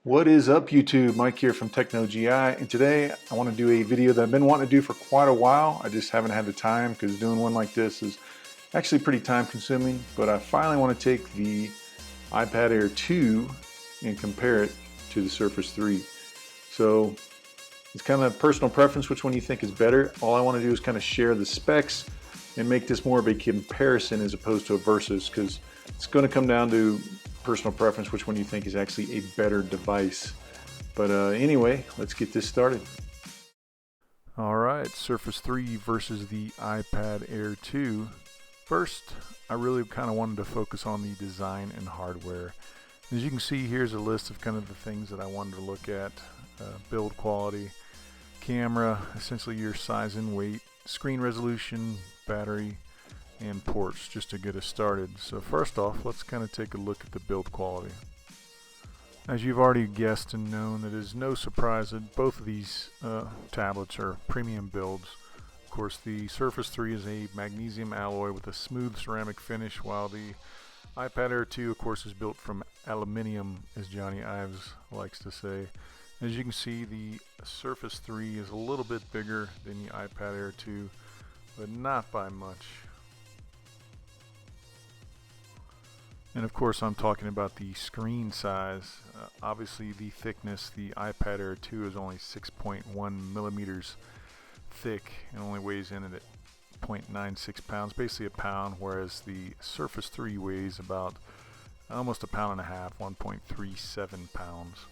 What is up, YouTube? Mike here from TechnoGI, and today I want to do a video that I've been wanting to do for quite a while. I just haven't had the time because doing one like this is actually pretty time consuming, but I finally want to take the iPad Air 2 and compare it to the Surface 3. So it's kind of personal preference which one you think is better. All I want to do is kind of share the specs and make this more of a comparison as opposed to a versus, because it's going to come down to personal preference which one you think is actually a better device. But anyway, let's get this started. Alright, Surface 3 versus the iPad Air 2. First, I really kind of wanted to focus on the design and hardware. As you can see, here's a list of kind of the things that I wanted to look at. Build quality, camera, essentially your size and weight, screen resolution, battery, and ports, just to get us started. So first off, let's kind of take a look at the build quality. As you've already guessed and known, it is no surprise that both of these tablets are premium builds. Of course, the Surface 3 is a magnesium alloy with a smooth ceramic finish, while the iPad Air 2, of course, is built from aluminium, as Johnny Ives likes to say. As you can see, the Surface 3 is a little bit bigger than the iPad Air 2, but not by much. And of course, I'm talking about the screen size. Obviously, the thickness, the iPad Air 2 is only 6.1 millimeters thick and only weighs in at 0.96 pounds, basically a pound, whereas the Surface 3 weighs about almost a pound and a half, 1.37 pounds.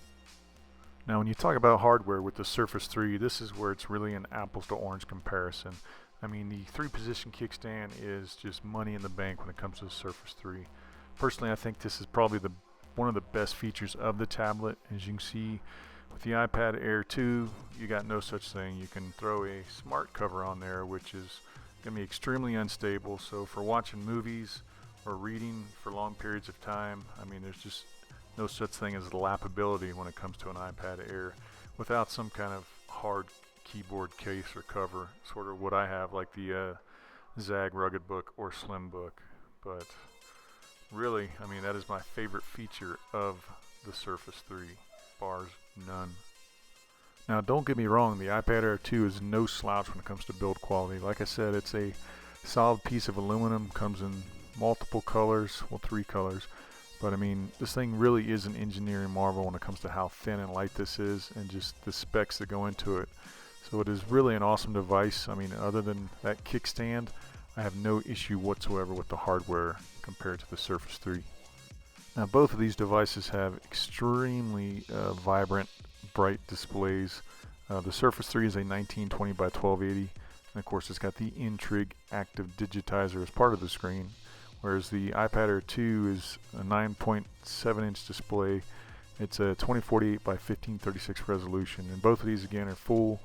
Now, when you talk about hardware with the Surface 3, this is where it's really an apples to orange comparison. I mean, the 3-position kickstand is just money in the bank when it comes to the Surface 3. Personally, I think this is probably one of the best features of the tablet. As you can see, with the iPad Air 2, you got no such thing. You can throw a smart cover on there, which is going to be extremely unstable. So for watching movies or reading for long periods of time, I mean, there's just no such thing as lappability when it comes to an iPad Air without some kind of hard keyboard case or cover, sort of what I have, like the Zag Rugged Book or Slim Book. But really, I mean, that is my favorite feature of the Surface 3, bars none. Now, don't get me wrong, the iPad Air 2 is no slouch when it comes to build quality. Like I said, it's a solid piece of aluminum, comes in multiple colors, well, 3 colors. But I mean, this thing really is an engineering marvel when it comes to how thin and light this is and just the specs that go into it. So it is really an awesome device. I mean, other than that kickstand, I have no issue whatsoever with the hardware compared to the Surface 3. Now, both of these devices have extremely vibrant, bright displays. The Surface 3 is a 1920 by 1280, and of course it's got the Intrigue active digitizer as part of the screen, whereas the iPad Air 2 is a 9.7-inch display. It's a 2048 by 1536 resolution, and both of these again are full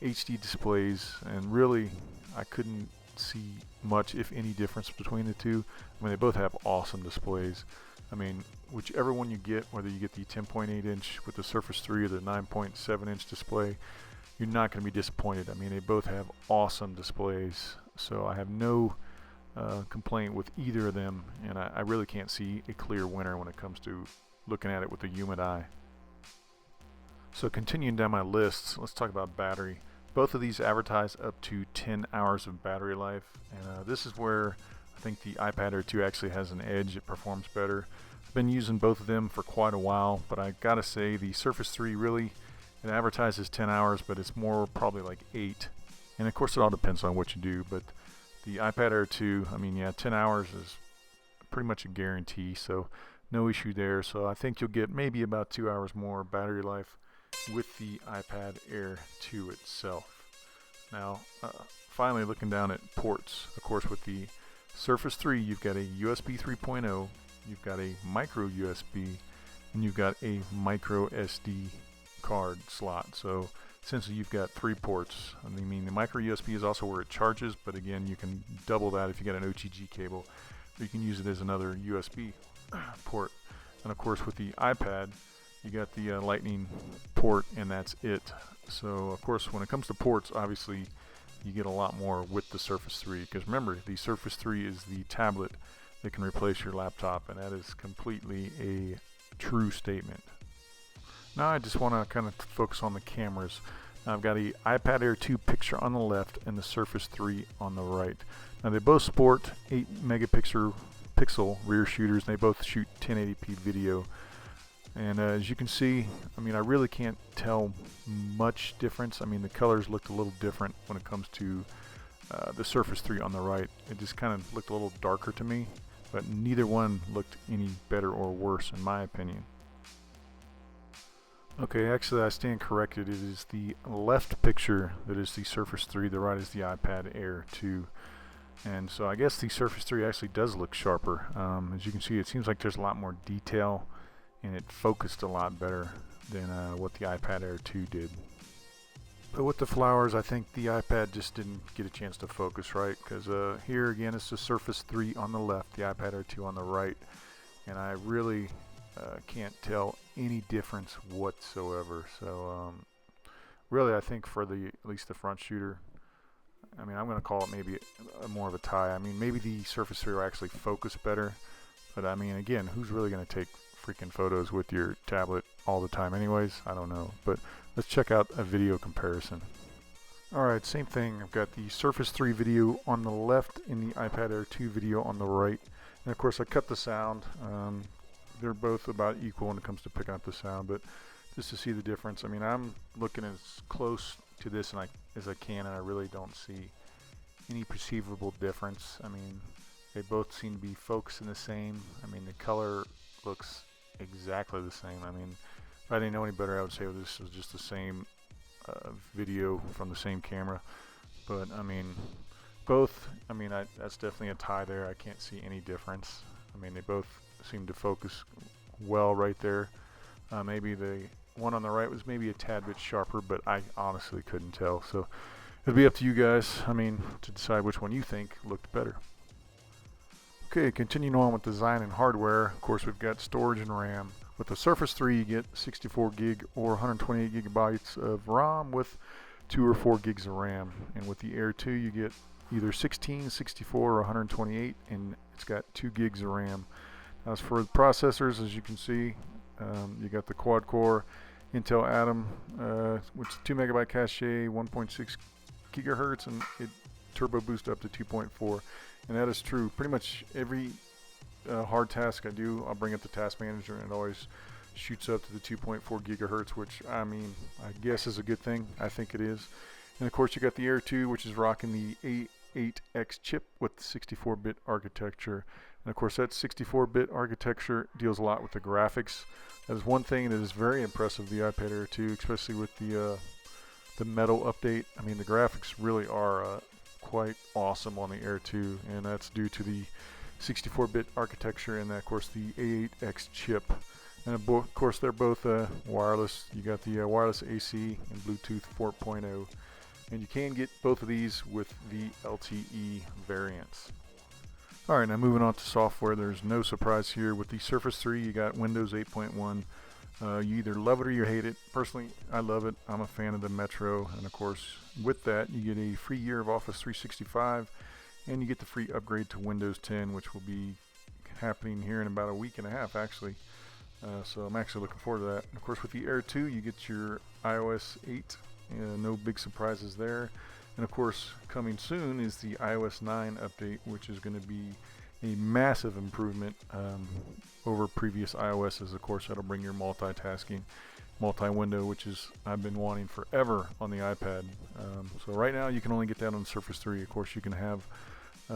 HD displays, and really I couldn't see much, if any, difference between the two. I mean, they both have awesome displays. I mean, whichever one you get, whether you get the 10.8-inch with the Surface 3 or the 9.7-inch display, you're not going to be disappointed. I mean, they both have awesome displays, so I have no complaint with either of them, and I really can't see a clear winner when it comes to looking at it with the human eye. So continuing down my list, let's talk about battery. Both of these advertise up to 10 hours of battery life, and this is where I think the iPad Air 2 actually has an edge. It performs better. I've been using both of them for quite a while, but I gotta say the Surface 3 really, it advertises 10 hours, but it's more probably like 8. And of course it all depends on what you do, but the iPad Air 2, I mean, yeah, 10 hours is pretty much a guarantee, so no issue there. So I think you'll get maybe about 2 hours more battery life with the iPad Air 2 itself. Now, finally looking down at ports, of course with the Surface 3 you've got a USB 3.0, you've got a micro USB, and you've got a micro SD card slot. So essentially you've got 3 ports. I mean, the micro USB is also where it charges, but again, you can double that if you got an OTG cable, or you can use it as another USB port. And of course with the iPad, you got the lightning port, and that's it. So of course when it comes to ports, obviously you get a lot more with the Surface 3, because remember, the Surface 3 is the tablet that can replace your laptop, and that is completely a true statement. Now I just want to kind of focus on the cameras. Now I've got the iPad Air 2 picture on the left and the Surface 3 on the right. Now they both sport 8 megapixel rear shooters, and they both shoot 1080p video. And as you can see, I mean, I really can't tell much difference. I mean, the colors looked a little different when it comes to the Surface 3 on the right. It just kind of looked a little darker to me, but neither one looked any better or worse in my opinion. Okay, actually I stand corrected. It is the left picture that is the Surface 3, the right is the iPad Air 2. And so I guess the Surface 3 actually does look sharper. As you can see, it seems like there's a lot more detail, and it focused a lot better than what the iPad Air 2 did. But with the flowers, I think the iPad just didn't get a chance to focus right, because here again it's the Surface 3 on the left, the iPad Air 2 on the right, and I really can't tell any difference whatsoever. So really I think for at least the front shooter, I mean, I'm going to call it maybe more of a tie. I mean, maybe the Surface 3 will actually focus better, but I mean, again, who's really going to take freaking photos with your tablet all the time anyways? I don't know, but let's check out a video comparison. Alright, same thing. I've got the Surface 3 video on the left and the iPad Air 2 video on the right. And of course I cut the sound. They're both about equal when it comes to picking up the sound, but just to see the difference, I mean, I'm looking as close to this as I can, and I really don't see any perceivable difference. I mean, they both seem to be focusing the same. I mean, the color looks exactly the same. I mean, if I didn't know any better, I would say this was just the same video from the same camera. But I mean, both, I mean, that's definitely a tie there. I can't see any difference. I mean, they both seem to focus well right there. Maybe the one on the right was maybe a tad bit sharper, but I honestly couldn't tell. So it'll be up to you guys, I mean, to decide which one you think looked better. Okay, continuing on with design and hardware, of course we've got storage and RAM. With the Surface 3 you get 64 gig or 128 gigabytes of ROM with 2 or 4 gigs of RAM. And with the Air 2 you get either 16, 64, or 128, and it's got 2 gigs of RAM. As for the processors, as you can see, you got the quad-core Intel Atom, which is 2 megabyte cache, 1.6 gigahertz, and it turbo boost up to 2.4. And that is true. Pretty much every hard task I do, I'll bring up the task manager, and it always shoots up to the 2.4 gigahertz, which I mean, I guess is a good thing. I think it is. And of course, you got the Air 2, which is rocking the A8X chip with the 64-bit architecture. And of course, that 64-bit architecture deals a lot with the graphics. That is one thing that is very impressive, the iPad Air 2, especially with the metal update. I mean, the graphics really are quite awesome on the Air 2, and that's due to the 64-bit architecture and, of course, the A8X chip. And of course, they're both wireless. You got the wireless AC and Bluetooth 4.0, and you can get both of these with the LTE variants. Alright, now moving on to software, there's no surprise here. With the Surface 3, you got Windows 8.1. You either love it or you hate it. Personally, I love it. I'm a fan of the Metro, and of course, with that, you get a free year of Office 365, and you get the free upgrade to Windows 10, which will be happening here in about a week and a half, actually. So I'm actually looking forward to that. And of course, with the Air 2, you get your iOS 8. No big surprises there. And of course, coming soon is the iOS 9 update, which is going to be a massive improvement over previous iOSs. Of course, that'll bring your multitasking, multi-window, which is I've been wanting forever on the iPad. So right now, you can only get that on the Surface 3. Of course, you can have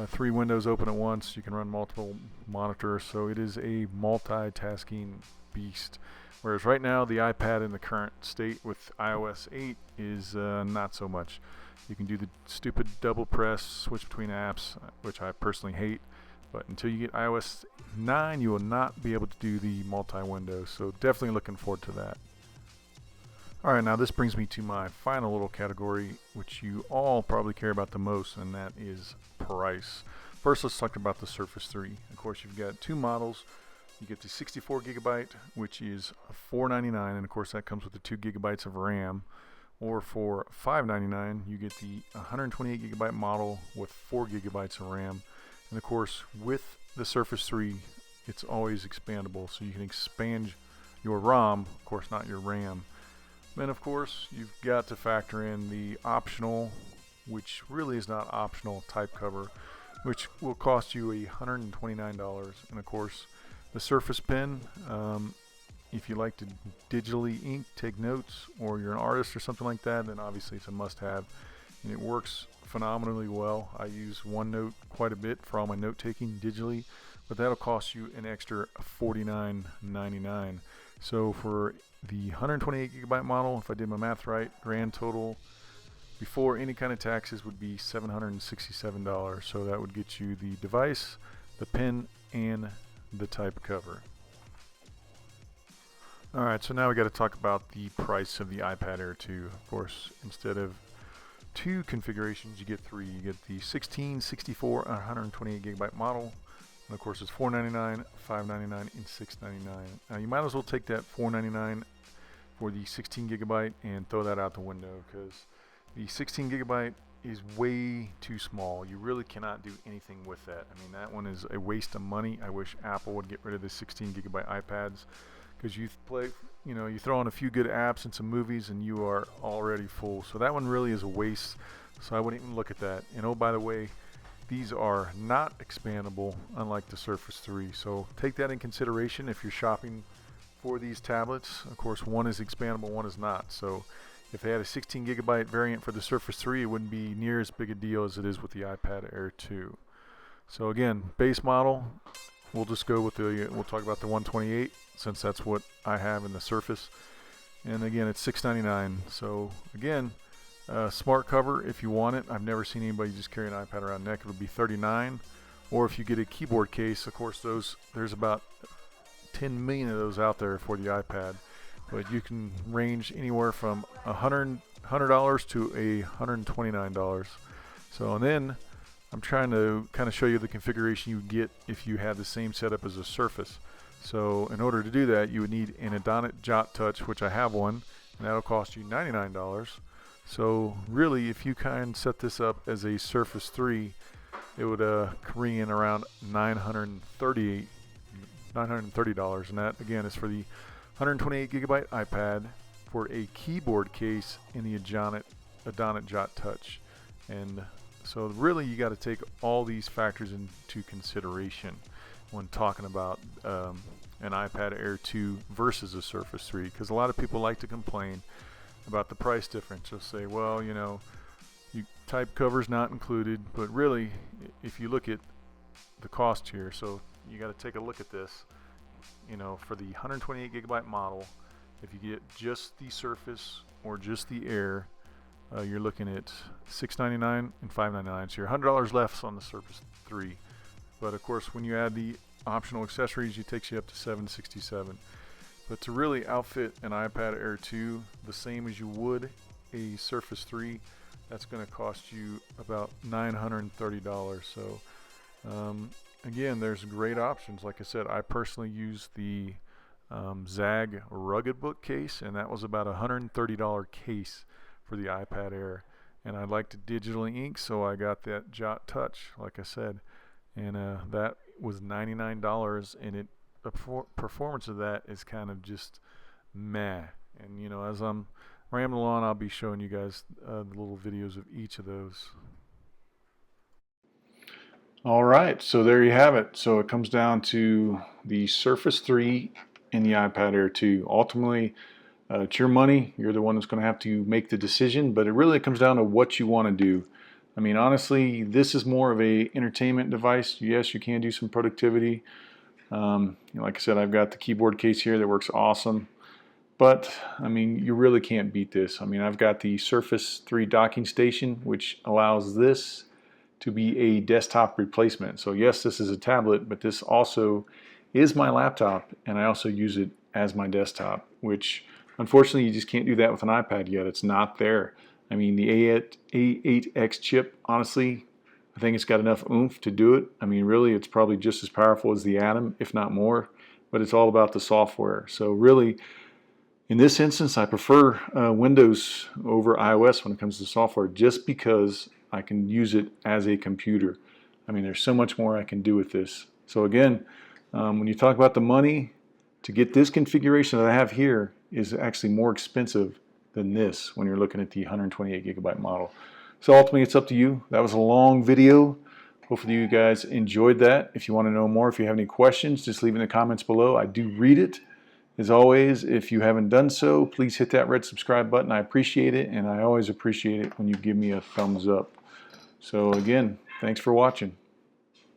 3 windows open at once. You can run multiple monitors, so it is a multitasking beast. Whereas right now, the iPad in the current state with iOS 8 is not so much. You can do the stupid double press, switch between apps, which I personally hate. But until you get iOS 9, you will not be able to do the multi-window. So definitely looking forward to that. Alright, now this brings me to my final little category, which you all probably care about the most, and that is price. First, let's talk about the Surface 3. Of course, you've got 2 models. You get the 64 gigabyte, which is $499, and of course that comes with the 2 gigabytes of RAM. Or for $599, you get the 128 gigabyte model with 4 gigabytes of RAM. And of course, with the Surface 3, it's always expandable, so you can expand your ROM, of course not your RAM. Then of course you've got to factor in the optional, which really is not optional, type cover, which will cost you $129. And of course the Surface Pen, if you like to digitally ink, take notes, or you're an artist or something like that, then obviously it's a must-have, and it works phenomenally well. I use OneNote quite a bit for all my note taking digitally, but that'll cost you an extra $49.99. So for the 128 gigabyte model, if I did my math right, grand total before any kind of taxes would be $767. So that would get you the device, the pen, and the type cover. Alright, so now we got to talk about the price of the iPad Air 2. Of course, instead of 2 configurations, you get 3. You get the 16, 64, and 128 gigabyte model. And of course, it's $499, $599, and $699. Now, you might as well take that $499 for the 16 gigabyte and throw that out the window, because the 16 gigabyte is way too small. You really cannot do anything with that. I mean, that one is a waste of money. I wish Apple would get rid of the 16 gigabyte iPads, because you throw on a few good apps and some movies and you are already full. So that one really is a waste. So I wouldn't even look at that. And oh, by the way, these are not expandable, unlike the Surface 3. So take that in consideration if you're shopping for these tablets. Of course, one is expandable, one is not. So if they had a 16 gigabyte variant for the Surface 3, it wouldn't be near as big a deal as it is with the iPad Air 2. So again, base model, we'll just go with we'll talk about the 128, since that's what I have in the Surface. And again, it's $699. So again, smart cover if you want it. I've never seen anybody just carry an iPad around neck. It would be $39. Or if you get a keyboard case, of course, there's about 10 million of those out there for the iPad. But you can range anywhere from $100 to $129. So, and then I'm trying to kind of show you the configuration you get if you had the same setup as a Surface. So in order to do that, you would need an Adonit Jot Touch, which I have one, and that'll cost you $99. So really, if you kind of set this up as a Surface 3, it would ring in around $930, and that again is for the 128 gigabyte iPad for a keyboard case in the Adonit Jot Touch. And so really, you got to take all these factors into consideration when talking about an iPad Air 2 versus a Surface 3, because a lot of people like to complain about the price difference. They'll say, well, type cover's not included, but really, if you look at the cost here, so you got to take a look at this. For the 128 gigabyte model, if you get just the Surface or just the Air, you're looking at $699 and $599. So you're $100 less on the Surface 3. But of course, when you add the optional accessories, it takes you up to $767. But to really outfit an iPad Air 2 the same as you would a Surface 3, that's going to cost you about $930. So again, there's great options. Like I said, I personally use the Zag Rugged Book case, and that was about a $130 case for the iPad Air. And I like to digitally ink, so I got that Jot Touch, like I said, and that was $99, and the performance of that is kind of just meh. And as I'm rambling on, I'll be showing you guys the little videos of each of those. All right, so there you have it. So it comes down to the Surface 3 and the iPad Air 2. Ultimately, it's your money. You're the one that's going to have to make the decision, but it really comes down to what you want to do. I mean, honestly, this is more of a entertainment device. Yes, you can do some productivity. Like I said, I've got the keyboard case here that works awesome. But, I mean, you really can't beat this. I mean, I've got the Surface 3 docking station, which allows this to be a desktop replacement. So yes, this is a tablet, but this also is my laptop, and I also use it as my desktop, which unfortunately you just can't do that with an iPad yet. It's not there. I mean, the A8X chip, honestly, I think it's got enough oomph to do it. I mean, really, it's probably just as powerful as the Atom, if not more, but it's all about the software. So really, in this instance, I prefer Windows over iOS when it comes to software, just because I can use it as a computer. I mean, there's so much more I can do with this. So again, when you talk about the money, To get this configuration that I have here is actually more expensive than this when you're looking at the 128 gigabyte model. So ultimately it's up to you. That was a long video. Hopefully you guys enjoyed that. If you want to know more, if you have any questions, just leave in the comments below. I do read it. As always, if you haven't done so, please hit that red subscribe button. I appreciate it, and I always appreciate it when you give me a thumbs up. So again, thanks for watching.